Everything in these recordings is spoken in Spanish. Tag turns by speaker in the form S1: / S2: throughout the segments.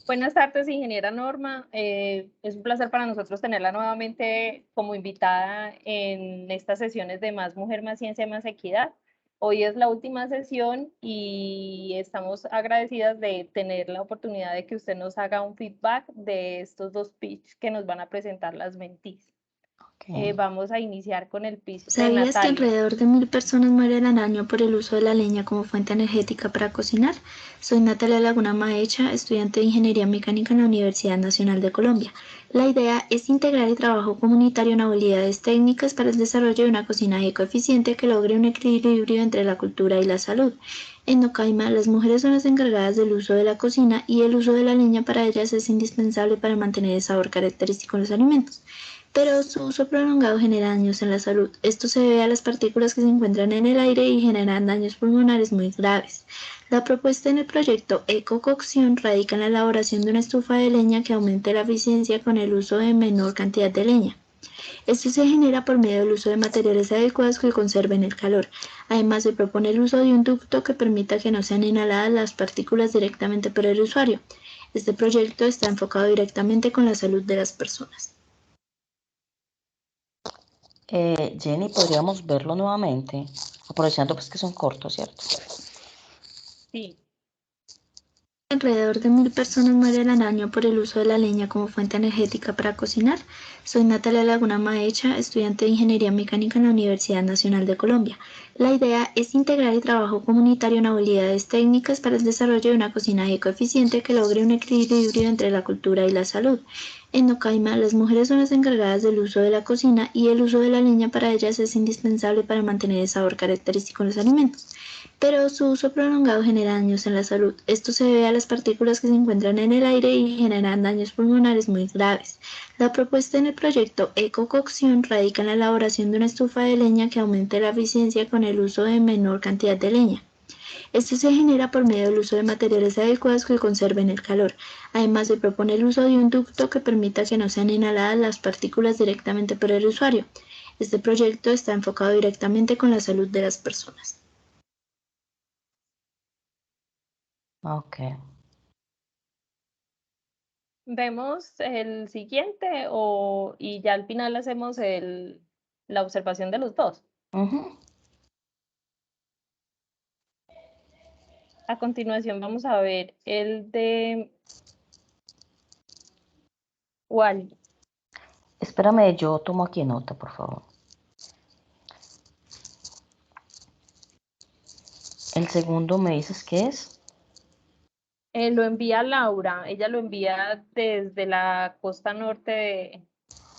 S1: Buenas tardes, ingeniera Norma. Es un placer para nosotros tenerla nuevamente como invitada en estas sesiones de Más Mujer, Más Ciencia, Más Equidad. Hoy es la última sesión y estamos agradecidas de tener la oportunidad de que usted nos haga un feedback de estos dos pitch que nos van a presentar las mentees.
S2: Okay.
S1: Vamos a iniciar con el pitch de
S3: ¿Sabías que
S1: Natalia.
S3: alrededor de 1000 personas mueren al año por el uso de la leña como fuente energética para cocinar? Soy Natalia Laguna Maecha, estudiante de Ingeniería Mecánica en la Universidad Nacional de Colombia. La idea es integrar el trabajo comunitario en habilidades técnicas para el desarrollo de una cocina ecoeficiente que logre un equilibrio entre la cultura y la salud. En Nocaima, las mujeres son las encargadas del uso de la cocina y el uso de la leña para ellas es indispensable para mantener el sabor característico en los alimentos. Pero su uso prolongado genera daños en la salud. Esto se debe a las partículas que se encuentran en el aire y generan daños pulmonares muy graves. La propuesta en el proyecto Ecococción radica en la elaboración de una estufa de leña que aumente la eficiencia con el uso de menor cantidad de leña. Esto se genera por medio del uso de materiales adecuados que conserven el calor. Además, se propone el uso de un ducto que permita que no sean inhaladas las partículas directamente por el usuario. Este proyecto está enfocado directamente con la salud de las personas.
S2: Jenny, podríamos verlo nuevamente, aprovechando pues que son cortos, ¿cierto?
S1: Sí.
S3: Alrededor de 1000 personas mueren al año por el uso de la leña como fuente energética para cocinar. Soy Natalia Laguna Maecha, estudiante de Ingeniería Mecánica en la Universidad Nacional de Colombia. La idea es integrar el trabajo comunitario en habilidades técnicas para el desarrollo de una cocina ecoeficiente que logre un equilibrio entre la cultura y la salud. En Nocaima, las mujeres son las encargadas del uso de la cocina y el uso de la leña para ellas es indispensable para mantener el sabor característico en los alimentos. Pero su uso prolongado genera daños en la salud. Esto se debe a las partículas que se encuentran en el aire y generan daños pulmonares muy graves. La propuesta en el proyecto Ecococción radica en la elaboración de una estufa de leña que aumente la eficiencia con el uso de menor cantidad de leña. Esto se genera por medio del uso de materiales adecuados que conserven el calor. Además, se propone el uso de un ducto que permita que no sean inhaladas las partículas directamente por el usuario. Este proyecto está enfocado directamente con la salud de las personas.
S2: Ok.
S1: Vemos el siguiente y ya al final hacemos la observación de los dos. A continuación vamos a ver el de Wally.
S2: Espérame, yo tomo aquí nota, por favor. El segundo me dices qué es.
S1: Lo envía Laura, ella lo envía desde la costa norte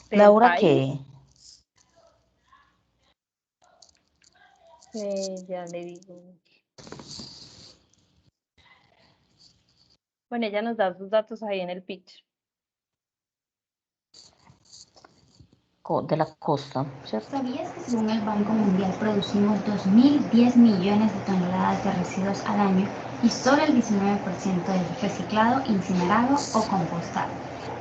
S1: del
S2: Laura,
S1: país.
S2: ¿qué?
S1: Ya le digo. Bueno, ella nos da sus datos ahí en el pitch.
S2: De la costa, ¿cierto?
S4: ¿Sabías que según el Banco Mundial producimos 2.010 millones de toneladas de residuos al año y solo el 19% es reciclado, incinerado o compostado?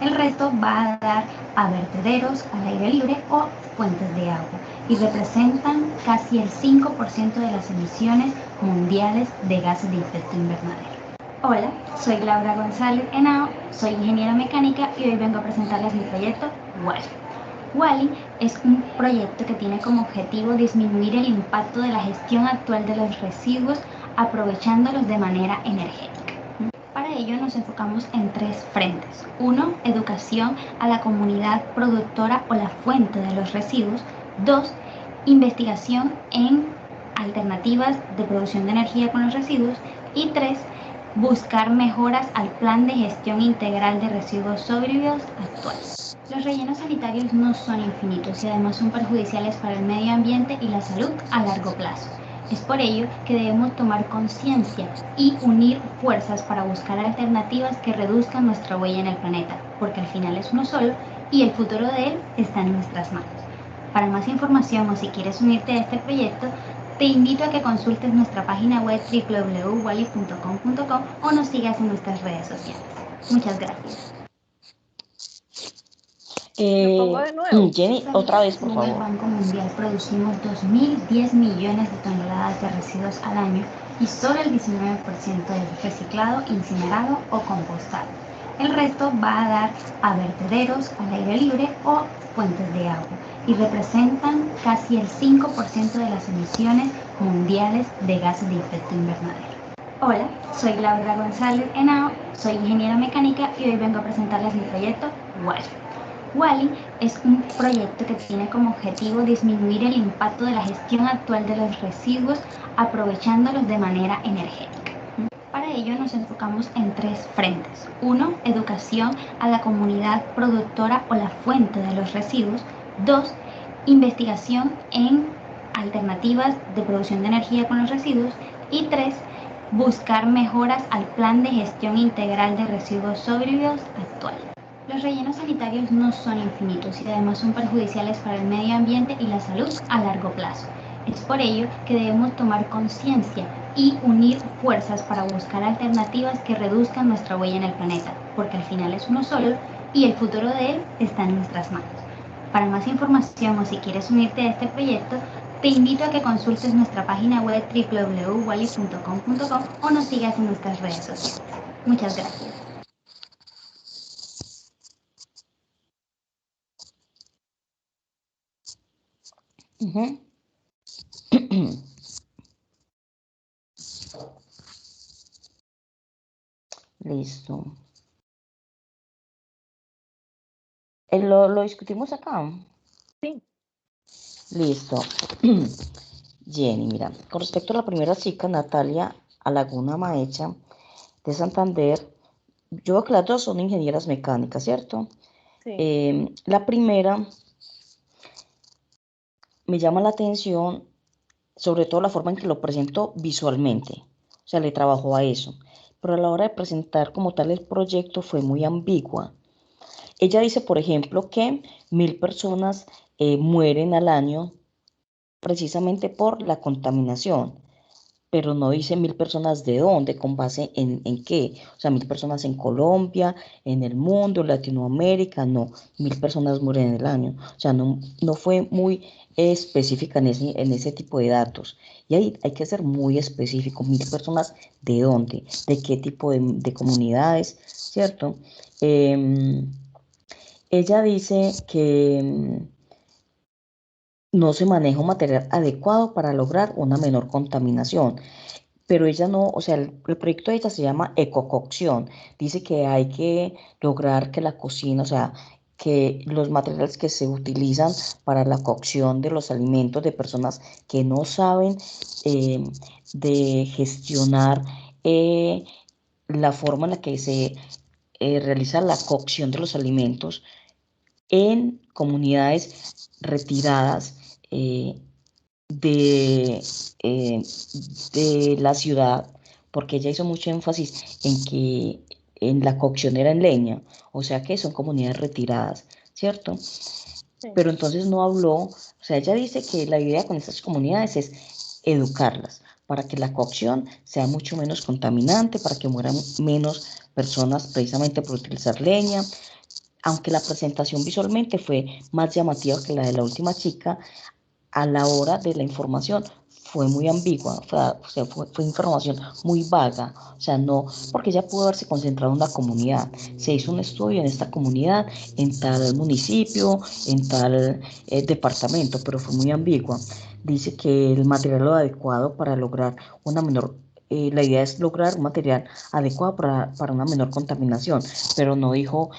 S4: El resto va a dar a vertederos, al aire libre o fuentes de agua y representan casi el 5% de las emisiones mundiales de gases de efecto invernadero. Hola, soy Laura González Henao, soy ingeniera mecánica y hoy vengo a presentarles mi proyecto WALL. WALL-E es un proyecto que tiene como objetivo disminuir el impacto de la gestión actual de los residuos aprovechándolos de manera energética. Para ello nos enfocamos en 3 frentes. 1. Educación a la comunidad productora o la fuente de los residuos. 2. Investigación en alternativas de producción de energía con los residuos. Y 3. Buscar mejoras al plan de gestión integral de residuos sólidos actual. Los rellenos sanitarios no son infinitos y además son perjudiciales para el medio ambiente y la salud a largo plazo. Es por ello que debemos tomar conciencia y unir fuerzas para buscar alternativas que reduzcan nuestra huella en el planeta, porque al final es uno solo y el futuro de él está en nuestras manos. Para más información o si quieres unirte a este proyecto, te invito a que consultes nuestra página web www.wally.com.co o nos sigas en nuestras redes sociales. Muchas gracias.
S1: Lo pongo de nuevo.
S2: Jenny, otra vez, por
S4: Según el
S2: favor.
S4: Banco Mundial producimos 2.010 millones de toneladas de residuos al año y solo el 19% es reciclado, incinerado o compostado. El resto va a dar a vertederos, al aire libre o fuentes de agua y representan casi el 5% de las emisiones mundiales de gases de efecto invernadero. Hola, soy Laura González Henao, soy ingeniera mecánica y hoy vengo a presentarles mi proyecto WALI. WALI es un proyecto que tiene como objetivo disminuir el impacto de la gestión actual de los residuos aprovechándolos de manera energética. Para ello nos enfocamos en 3 frentes. 1. Educación a la comunidad productora o la fuente de los residuos. 2. Investigación en alternativas de producción de energía con los residuos. Y 3. Buscar mejoras al plan de gestión integral de residuos sólidos actual. Los rellenos sanitarios no son infinitos y además son perjudiciales para el medio ambiente y la salud a largo plazo. Es por ello que debemos tomar conciencia y unir fuerzas para buscar alternativas que reduzcan nuestra huella en el planeta, porque al final es uno solo y el futuro de él está en nuestras manos. Para más información o si quieres unirte a este proyecto, te invito a que consultes nuestra página web www.wali.com.co o nos sigas en nuestras redes sociales. Muchas gracias.
S2: Ujú. Listo. Lo discutimos acá.
S1: Sí.
S2: Listo. Jenny, mira, con respecto a la primera chica, Natalia Alaguna Maecha, de Santander, yo veo que las dos son ingenieras mecánicas, ¿cierto?
S1: Sí.
S2: La primera me llama la atención, sobre todo la forma en que lo presentó visualmente, o sea, le trabajó a eso, pero a la hora de presentar como tal el proyecto fue muy ambigua. Ella dice, por ejemplo, que 1000 personas mueren al año precisamente por la contaminación, pero no dice 1000 personas de dónde, con base en qué. O sea, 1000 personas en Colombia, en el mundo, en Latinoamérica, no, 1000 personas mueren en el año. O sea, no fue muy específica en ese tipo de datos. Y ahí hay que ser muy específico, 1000 personas de dónde, de qué tipo de comunidades, ¿cierto? Ella dice que no se maneja un material adecuado para lograr una menor contaminación. Pero ella no, o sea, el proyecto de ella se llama ecococción. Dice que hay que lograr que la cocina, o sea, que los materiales que se utilizan para la cocción de los alimentos de personas que no saben eh, de gestionar la forma en la que se realiza la cocción de los alimentos en comunidades retiradas de, eh, de la ciudad, porque ella hizo mucho énfasis en que en la cocción era en leña, o sea que son comunidades retiradas, ¿cierto?
S1: Sí.
S2: Pero entonces no habló, o sea, ella dice que la idea con estas comunidades es educarlas para que la cocción sea mucho menos contaminante, para que mueran menos personas precisamente por utilizar leña. Aunque la presentación visualmente fue más llamativa que la de la última chica, a la hora de la información fue muy ambigua, fue información muy vaga, o sea, no, porque ella pudo haberse concentrado en una comunidad, se hizo un estudio en esta comunidad, en tal municipio, en tal departamento, pero fue muy ambigua. Dice que el material adecuado para lograr una menor la idea es lograr un material adecuado para una menor contaminación, pero no dijo,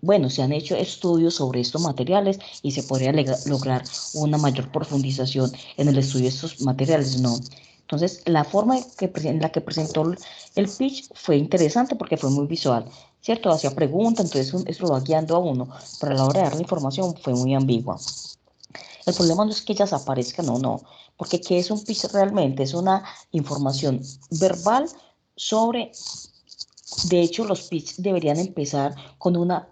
S2: bueno, se han hecho estudios sobre estos materiales y se podría lograr una mayor profundización en el estudio de estos materiales, no. Entonces, la forma en la que presentó el pitch fue interesante porque fue muy visual, ¿cierto? Hacía preguntas, entonces eso lo va guiando a uno, pero a la hora de dar la información fue muy ambigua. El problema no es que ellas aparezcan o no, porque ¿qué es un pitch realmente? Es una información verbal sobre. De hecho, los pitch deberían empezar con una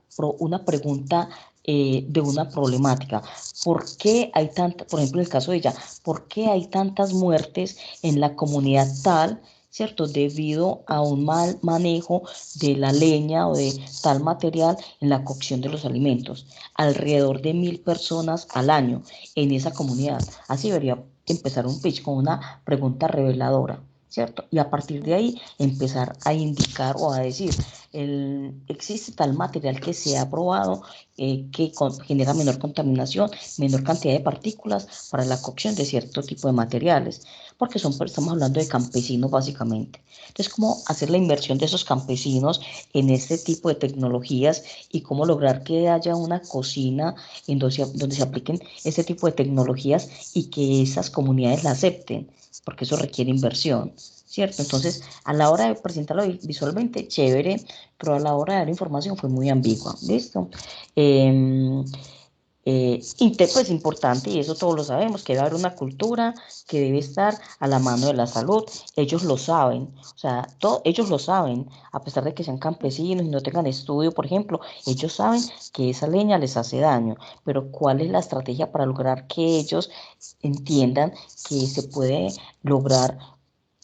S2: pregunta de una problemática. ¿Por qué hay por ejemplo, en el caso de ella, por qué hay tantas muertes en la comunidad tal, ¿cierto? Debido a un mal manejo de la leña o de tal material en la cocción de los alimentos. Alrededor de 1000 personas al año en esa comunidad. Así debería empezar un pitch con una pregunta reveladora. ¿cierto? Y a partir de ahí empezar a indicar o a decir, existe tal material que se ha probado que genera menor contaminación, menor cantidad de partículas para la cocción de cierto tipo de materiales, porque estamos hablando de campesinos básicamente. Entonces, cómo hacer la inversión de esos campesinos en este tipo de tecnologías y cómo lograr que haya una cocina en donde se apliquen este tipo de tecnologías y que esas comunidades la acepten, porque eso requiere inversión, ¿cierto? Entonces, a la hora de presentarlo visualmente, chévere, pero a la hora de dar información fue muy ambigua, ¿listo? Pues importante, y eso todos lo sabemos, que debe haber una cultura que debe estar a la mano de la salud. Ellos lo saben, o sea, ellos lo saben, a pesar de que sean campesinos y no tengan estudio, por ejemplo, ellos saben que esa leña les hace daño, pero ¿cuál es la estrategia para lograr que ellos entiendan que se puede lograr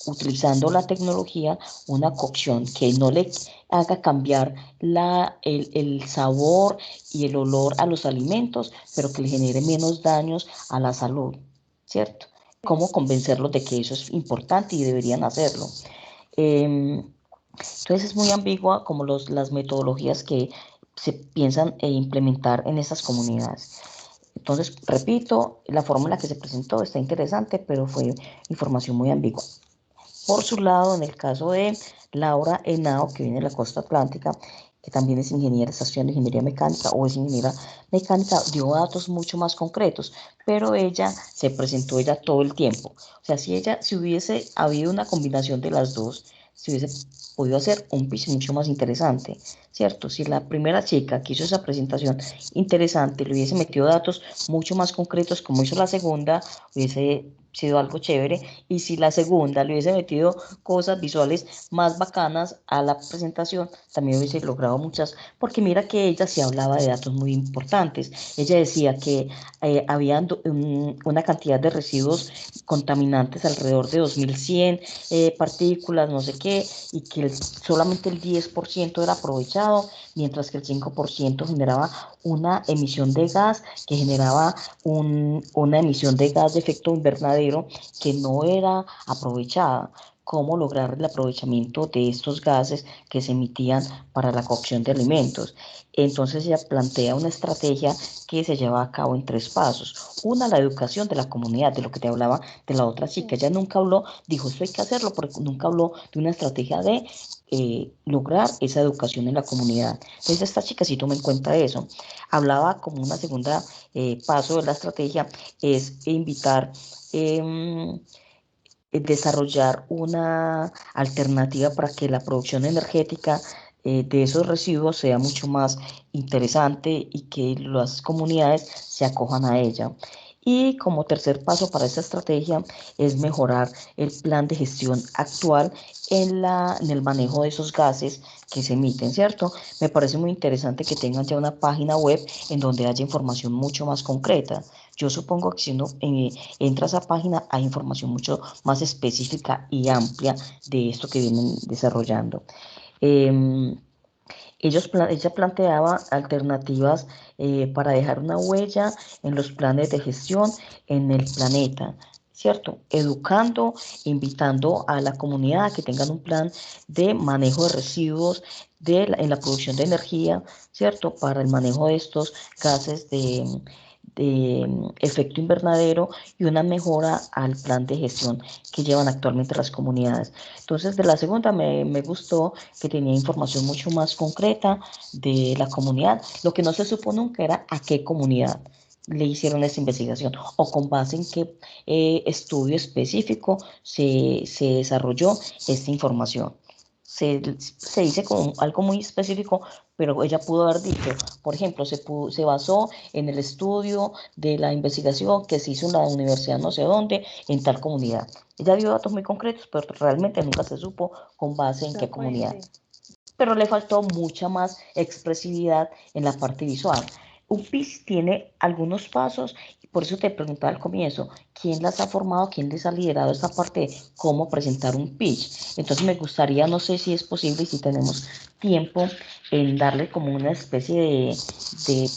S2: utilizando la tecnología, una cocción que no le haga cambiar el sabor y el olor a los alimentos, pero que le genere menos daños a la salud, ¿cierto? ¿Cómo convencerlos de que eso es importante y deberían hacerlo? Entonces es muy ambigua como las metodologías que se piensan implementar en estas comunidades. Entonces, repito, la forma en la que se presentó está interesante, pero fue información muy ambigua. Por su lado, en el caso de Laura Henao, que viene de la costa atlántica, que también es ingeniera, está estudiando ingeniería mecánica o es ingeniera mecánica, dio datos mucho más concretos, pero ella se presentó ella todo el tiempo. O sea, si hubiese habido una combinación de las dos, si hubiese podido hacer un pitch mucho más interesante, ¿cierto? Si la primera chica que hizo esa presentación interesante le hubiese metido datos mucho más concretos como hizo la segunda, hubiese sido algo chévere, y si la segunda le hubiese metido cosas visuales más bacanas a la presentación, también hubiese logrado muchas, porque mira que ella sí hablaba de datos muy importantes. Ella decía que había una cantidad de residuos contaminantes alrededor de 2100 partículas, no sé qué, y que solamente el 10% era aprovechado, mientras que el 5% generaba una emisión de gas que generaba una emisión de gas de efecto invernadero que no era aprovechada. Cómo lograr el aprovechamiento de estos gases que se emitían para la cocción de alimentos. Entonces ella plantea una estrategia que se lleva a cabo en 3 pasos. Una, la educación de la comunidad, de lo que te hablaba de la otra chica. Ella nunca habló, dijo esto hay que hacerlo, porque nunca habló de una estrategia de lograr esa educación en la comunidad. Entonces esta chica sí toma en cuenta eso. Hablaba como una segunda paso de la estrategia es invitar, desarrollar una alternativa para que la producción energética de esos residuos sea mucho más interesante y que las comunidades se acojan a ella. Y como tercer paso para esta estrategia es mejorar el plan de gestión actual en el manejo de esos gases que se emiten, ¿cierto? Me parece muy interesante que tengan ya una página web en donde haya información mucho más concreta. Yo supongo que si uno entra a esa página hay información mucho más específica y amplia de esto que vienen desarrollando. Ella planteaba alternativas para dejar una huella en los planes de gestión en el planeta, ¿cierto? Educando, invitando a la comunidad a que tengan un plan de manejo de residuos en la producción de energía, ¿cierto? Para el manejo de estos gases de efecto invernadero y una mejora al plan de gestión que llevan actualmente las comunidades. Entonces, de la segunda me gustó que tenía información mucho más concreta de la comunidad. Lo que no se supo nunca era a qué comunidad le hicieron esa investigación o con base en qué estudio específico se desarrolló esta información. Se dice como algo muy específico, pero ella pudo haber dicho, por ejemplo, se basó en el estudio de la investigación que se hizo en la universidad no sé dónde, en tal comunidad. Ella dio datos muy concretos, pero realmente nunca se supo con base en qué comunidad. Pero le faltó mucha más expresividad en la parte visual. Un pitch tiene algunos pasos, y por eso te preguntaba al comienzo, ¿quién las ha formado, quién les ha liderado esta parte de cómo presentar un pitch? Entonces me gustaría, no sé si es posible y si tenemos tiempo, en darle como una especie de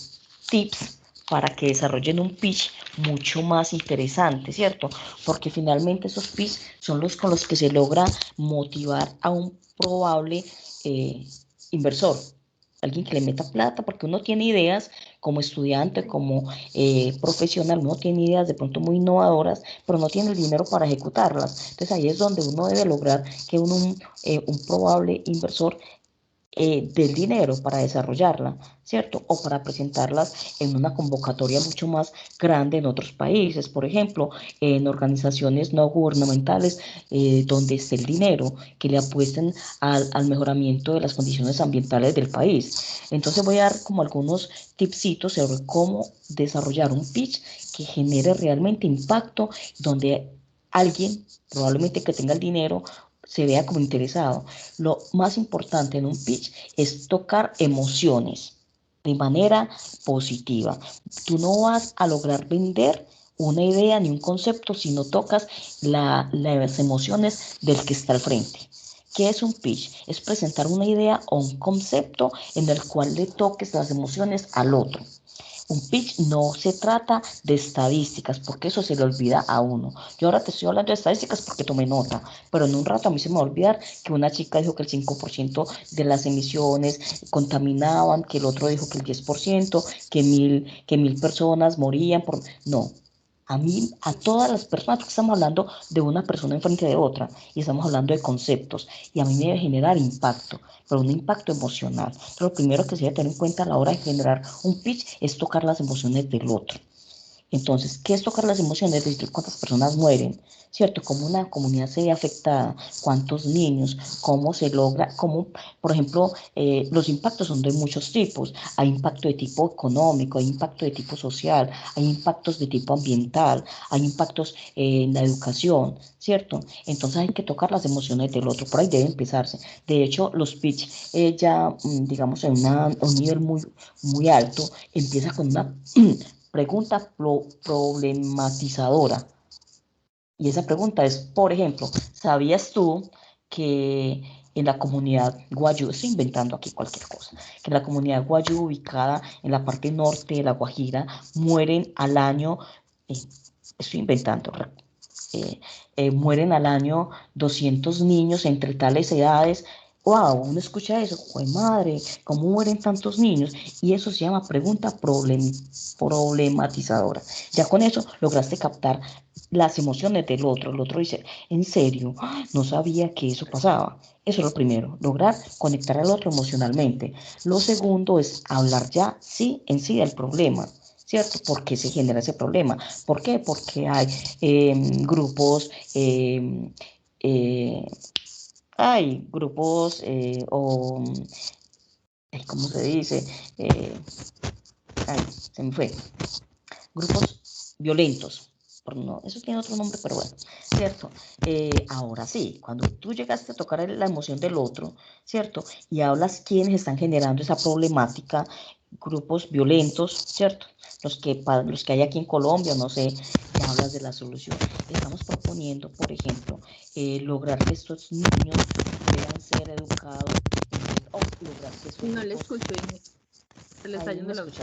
S2: tips para que desarrollen un pitch mucho más interesante, ¿cierto? Porque finalmente esos pitch son los con los que se logra motivar a un probable inversor, alguien que le meta plata, porque uno tiene ideas como estudiante, como profesional, uno tiene ideas de pronto muy innovadoras, pero no tiene el dinero para ejecutarlas. Entonces ahí es donde uno debe lograr que un probable inversor del dinero para desarrollarla, ¿cierto? O para presentarlas en una convocatoria mucho más grande en otros países, por ejemplo, en organizaciones no gubernamentales donde esté el dinero, que le apuesten al mejoramiento de las condiciones ambientales del país. Entonces voy a dar como algunos tipsitos sobre cómo desarrollar un pitch que genere realmente impacto, donde alguien, probablemente que tenga el dinero, se vea como interesado. Lo más importante en un pitch es tocar emociones de manera positiva. Tú no vas a lograr vender una idea ni un concepto si no tocas las emociones del que está al frente. ¿Qué es un pitch? Es presentar una idea o un concepto en el cual le toques las emociones al otro. Un pitch no se trata de estadísticas, porque eso se le olvida a uno. Yo ahora te estoy hablando de estadísticas porque tomé nota, pero en un rato a mí se me va a olvidar que una chica dijo que el 5% de las emisiones contaminaban, que el otro dijo que el 10%, que mil personas morían por... No. A mí, a todas las personas, porque estamos hablando de una persona enfrente de otra y estamos hablando de conceptos, y a mí me debe generar impacto, pero un impacto emocional. Entonces, lo primero que se debe tener en cuenta a la hora de generar un pitch es tocar las emociones del otro. Entonces, ¿qué es tocar las emociones? Es decir, cuántas personas mueren, ¿cierto? Cómo una comunidad se ve afectada, cuántos niños, cómo se logra, cómo, por ejemplo, los impactos son de muchos tipos. Hay impacto de tipo económico, hay impacto de tipo social, hay impactos de tipo ambiental, hay impactos en la educación, ¿cierto? Entonces hay que tocar las emociones del otro, por ahí debe empezarse. De hecho, los pitch ya, digamos, en un nivel muy alto, empieza con una pregunta problematizadora. Y esa pregunta es, por ejemplo, ¿sabías tú que en la comunidad Guayú, estoy inventando aquí cualquier cosa, que en la comunidad Guayú, ubicada en la parte norte de La Guajira, mueren al año, estoy inventando, mueren al año 200 niños entre tales edades? Wow, uno escucha eso, ¡jue madre! ¿Cómo mueren tantos niños? Y eso se llama pregunta problematizadora. Ya con eso lograste captar las emociones del otro. El otro dice, ¿en serio? No sabía que eso pasaba. Eso es lo primero, lograr conectar al otro emocionalmente. Lo segundo es hablar ya sí en sí del problema, ¿cierto? ¿Por qué se genera ese problema? ¿Por qué? Porque hay grupos, o, ¿cómo se dice? Se me fue. Grupos violentos. No, eso tiene otro nombre, pero bueno, ¿cierto? Ahora sí, cuando tú llegaste a tocar la emoción del otro, ¿cierto? Y hablas quiénes están generando esa problemática, grupos violentos, ¿cierto? Los que hay aquí en Colombia, no sé, ya hablas de la solución. Estamos proponiendo, por ejemplo, lograr que estos niños puedan ser educados, o lograr que estos
S1: no le escucho, se le está yendo la voz.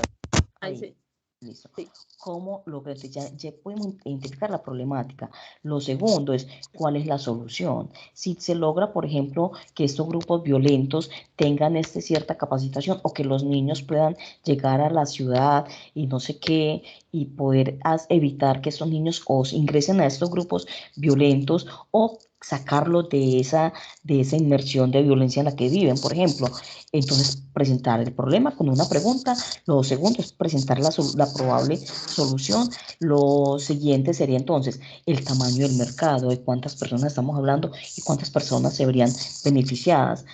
S1: Ahí sí.
S2: Listo. Sí. ¿Cómo lograr? Ya podemos identificar la problemática. Lo segundo es, ¿cuál es la solución? Si se logra, por ejemplo, que estos grupos violentos tengan cierta capacitación, o que los niños puedan llegar a la ciudad y no sé qué, y poder evitar que estos niños o ingresen a estos grupos violentos, o sacarlos de esa inmersión de violencia en la que viven, por ejemplo. Entonces, presentar el problema con una pregunta. Lo segundo es presentar la probable solución. Lo siguiente sería entonces el tamaño del mercado, de cuántas personas estamos hablando y cuántas personas se verían beneficiadas.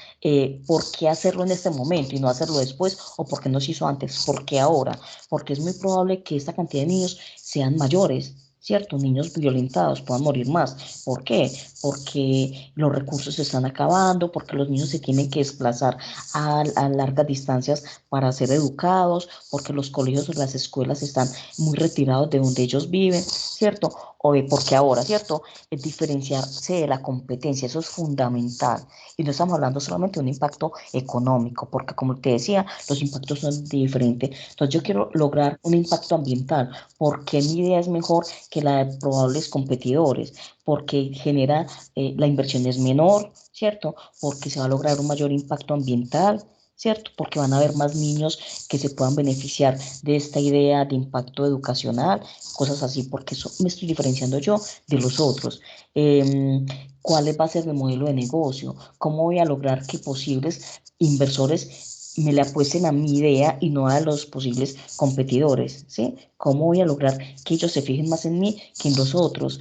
S2: ¿Por qué hacerlo en este momento y no hacerlo después? ¿O por qué no se hizo antes? ¿Por qué ahora? Porque es muy probable que esta cantidad de niños sean mayores, ¿cierto? Niños violentados puedan morir más. ¿Por qué? Porque los recursos se están acabando, porque los niños se tienen que desplazar a largas distancias para ser educados, porque los colegios o las escuelas están muy retirados de donde ellos viven, ¿cierto? porque ahora, ¿cierto? Es diferenciarse de la competencia, eso es fundamental. Y no estamos hablando solamente de un impacto económico, porque como te decía, los impactos son diferentes. Entonces yo quiero lograr un impacto ambiental, porque mi idea es mejor que la de probables competidores, porque genera, la inversión es menor, ¿cierto? Porque se va a lograr un mayor impacto ambiental, ¿cierto? Porque van a haber más niños que se puedan beneficiar de esta idea de impacto educacional, cosas así, porque eso me estoy diferenciando yo de los otros. Em, ¿Cuál va a ser mi modelo de negocio? ¿Cómo voy a lograr que posibles inversores me le apuesten a mi idea y no a los posibles competidores? ¿Sí? ¿Cómo voy a lograr que ellos se fijen más en mí que en los otros?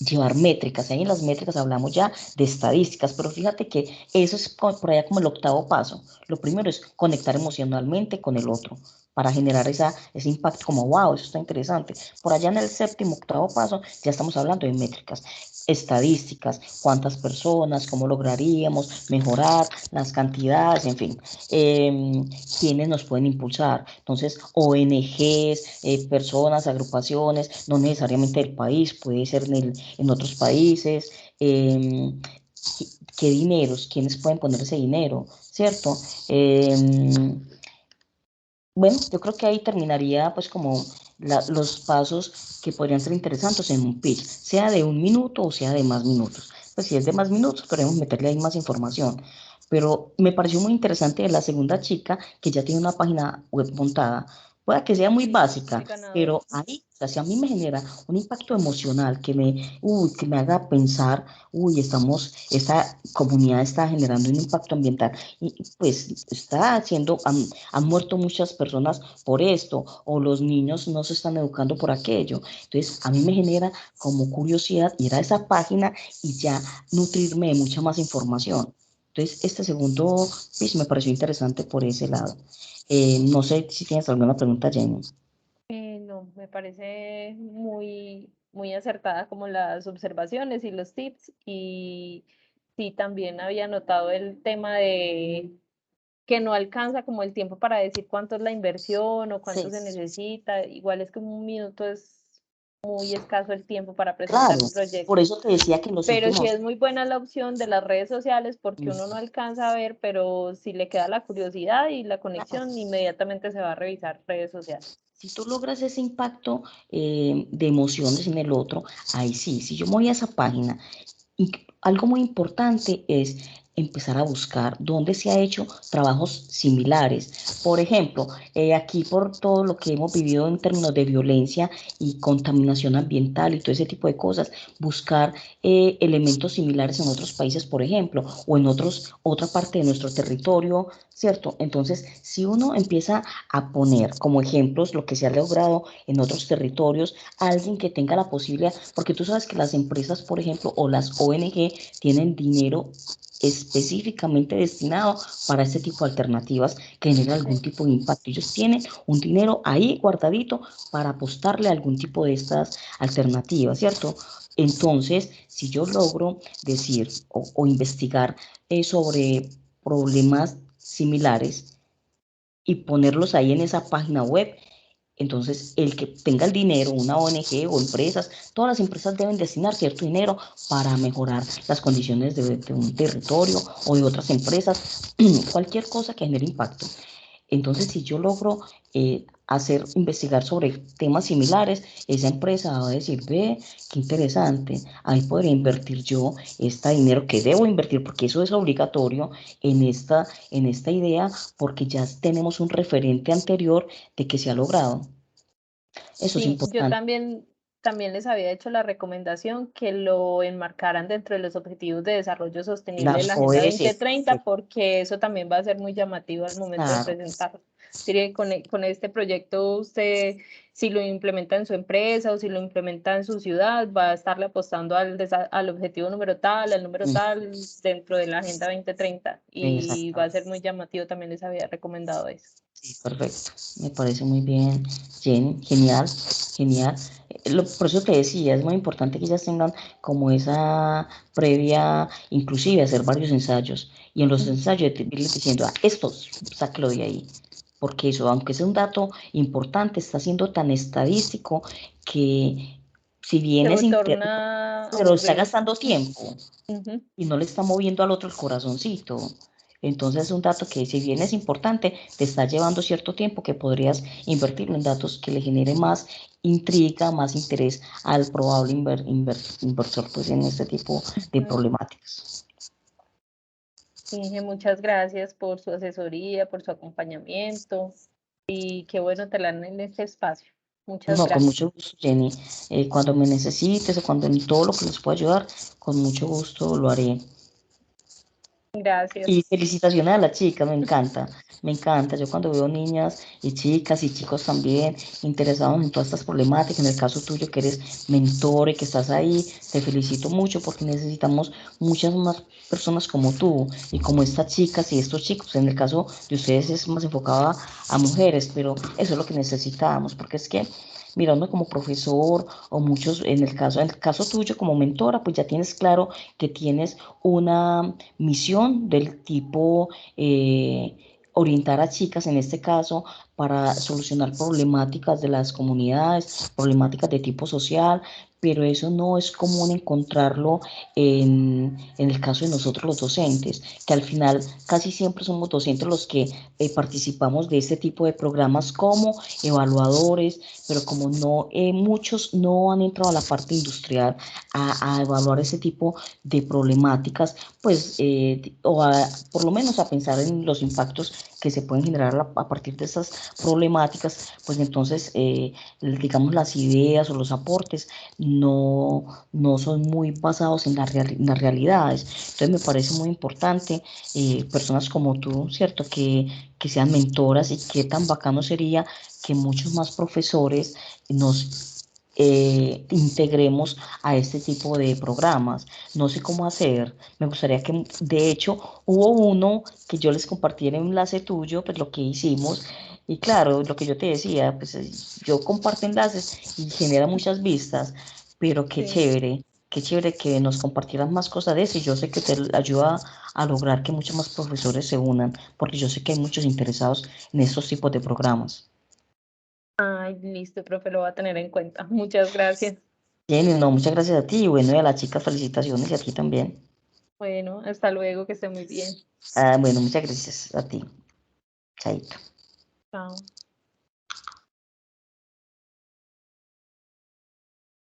S2: Llevar métricas, ahí en las métricas hablamos ya de estadísticas, pero fíjate que eso es por allá como el octavo paso. Lo primero es conectar emocionalmente con el otro para generar ese impacto como, wow, eso está interesante. Por allá en el séptimo, octavo paso ya estamos hablando de métricas, estadísticas, cuántas personas, cómo lograríamos mejorar las cantidades, en fin, quiénes nos pueden impulsar. Entonces, ONGs, personas, agrupaciones, no necesariamente del país, puede ser en otros países, qué dineros, quiénes pueden poner ese dinero, ¿cierto? Bueno, yo creo que ahí terminaría pues como los pasos que podrían ser interesantes en un pitch, sea de 1 minuto o sea de más minutos. Pues si es de más minutos, podemos meterle ahí más información. Pero me pareció muy interesante la segunda chica que ya tiene una página web montada. Puede que sea muy
S1: Sí,
S2: básica,
S1: el ganador.
S2: pero ahí, o sea, si a mí me genera un impacto emocional que me haga pensar, esta comunidad está generando un impacto ambiental y pues está haciendo, han muerto muchas personas por esto, o los niños no se están educando por aquello. Entonces, a mí me genera como curiosidad ir a esa página y ya nutrirme de mucha más información. Entonces, este segundo pitch me pareció interesante por ese lado. No sé si tienes alguna pregunta, Jenny.
S1: No, me parece muy, muy acertada como las observaciones y los tips. Y sí, también había notado el tema de que no alcanza como el tiempo para decir cuánto es la inversión o cuánto
S2: Sí,
S1: se necesita. Igual es que 1 minuto es muy escaso el tiempo para presentar
S2: claro,
S1: un proyecto.
S2: por eso te decía que en los
S1: Pero sí
S2: últimos,
S1: es muy buena la opción de las redes sociales porque uno no alcanza a ver, pero si le queda la curiosidad y la conexión, inmediatamente se va a revisar redes sociales.
S2: si tú logras ese impacto, de emociones en el otro, ahí sí, si yo me voy a esa página. Y algo muy importante es empezar a buscar dónde se ha hecho trabajos similares. Por ejemplo, aquí por todo lo que hemos vivido en términos de violencia y contaminación ambiental y todo ese tipo de cosas, buscar, elementos similares en otros países, por ejemplo, o en otra parte de nuestro territorio, ¿cierto? Entonces, si uno empieza a poner como ejemplos lo que se ha logrado en otros territorios, alguien que tenga la posibilidad, porque tú sabes que las empresas, por ejemplo, o las ONG tienen dinero específicamente destinado para este tipo de alternativas que generan algún
S1: Sí.
S2: tipo de impacto. Ellos tienen un dinero ahí guardadito para apostarle a algún tipo de estas alternativas, ¿cierto? Entonces, si yo logro decir o investigar, sobre problemas similares y ponerlos ahí en esa página web, entonces, el que tenga el dinero, una ONG o empresas, todas las empresas deben destinar cierto dinero para mejorar las condiciones de un territorio o de otras empresas, cualquier cosa que genere impacto. Entonces, si yo logro, investigar sobre temas similares, esa empresa va a decir, ve, qué interesante, ahí podría invertir yo este dinero que debo invertir, porque eso es obligatorio en esta idea, porque ya tenemos un referente anterior de que se ha logrado. Eso es
S1: Sí, yo
S2: importante.
S1: también les había hecho la recomendación que lo enmarcaran dentro de los Objetivos de Desarrollo Sostenible de
S2: Las
S1: la Agenda
S2: OS,
S1: 2030, porque eso también va a ser muy llamativo al momento de
S2: claro,
S1: presentarlo. Diré, con este proyecto usted, si lo implementa en su empresa o si lo implementa en su ciudad, va a estarle apostando al objetivo número tal, al número tal, dentro de la Agenda 2030, y va a
S2: exactamente.
S1: ser muy llamativo. También les había recomendado eso.
S2: Sí, perfecto. Me parece muy bien, Jenny. Genial, genial. Por eso te decía, es muy importante que ellas tengan como esa previa, inclusive hacer varios ensayos. Y en los ensayos irles diciendo, esto, sáquelo de ahí. porque eso, aunque es un dato importante, está siendo tan estadístico que si bien
S1: Se
S2: es
S1: torna
S2: pero está
S1: aburrido.
S2: gastando tiempo
S1: Ujú.
S2: y no le está moviendo al otro el corazoncito. Entonces es un dato que si bien es importante, te está llevando cierto tiempo que podrías invertirlo en datos que le genere más intriga, más interés al probable inversor pues, en este tipo de
S1: Ujú.
S2: problemáticas.
S1: Inge, muchas gracias por su asesoría, por su acompañamiento y qué bueno tenerla en este espacio. Muchas
S2: No, con
S1: gracias.
S2: mucho gusto, Jenny. Cuando me necesites o cuando en todo lo que les pueda ayudar, con mucho gusto lo haré.
S1: Gracias.
S2: Y felicitaciones a la chica, me encanta, me encanta. Yo cuando veo niñas y chicas y chicos también interesados en todas estas problemáticas, en el caso tuyo que eres mentor y que estás ahí, te felicito mucho porque necesitamos muchas más personas como tú y como estas chicas y estos chicos. En el caso de ustedes es más enfocado a mujeres, pero eso es lo que necesitamos, porque es que mira, uno como profesor o muchos, en el caso tuyo como mentora, pues ya tienes claro que tienes una misión del tipo orientar a chicas en este caso para solucionar problemáticas de las comunidades, problemáticas de tipo social, pero eso no es común encontrarlo en el caso de nosotros los docentes, que al final casi siempre somos docentes los que participamos de este tipo de programas como evaluadores, pero como no muchos no han entrado a la parte industrial a evaluar ese tipo de problemáticas, pues, por lo menos a pensar en los impactos que se pueden generar a partir de esas problemáticas, pues entonces, digamos, las ideas o los aportes no son muy basados en, en las realidades. Entonces me parece muy importante personas como tú, ¿cierto? Que sean mentoras y qué tan bacano sería que muchos más profesores nos integremos a este tipo de programas. No sé cómo hacer. Me gustaría que, de hecho, hubo uno que yo les compartí en el enlace tuyo, pues lo que hicimos. Y claro, lo que yo te decía, pues yo comparto enlaces y genera muchas vistas, pero
S1: Sí.
S2: qué chévere que nos compartieran más cosas de eso. Y yo sé que te ayuda a lograr que muchos más profesores se unan, porque yo sé que hay muchos interesados en estos tipos de programas.
S1: Ay, listo, profe, lo voy a tener en cuenta. Muchas gracias.
S2: Jenny, no, muchas gracias a ti. Y bueno, y a la chica, felicitaciones y a ti también.
S1: Bueno, hasta luego, que esté muy bien.
S2: Bueno, muchas gracias a ti. Chaito.
S1: Chao.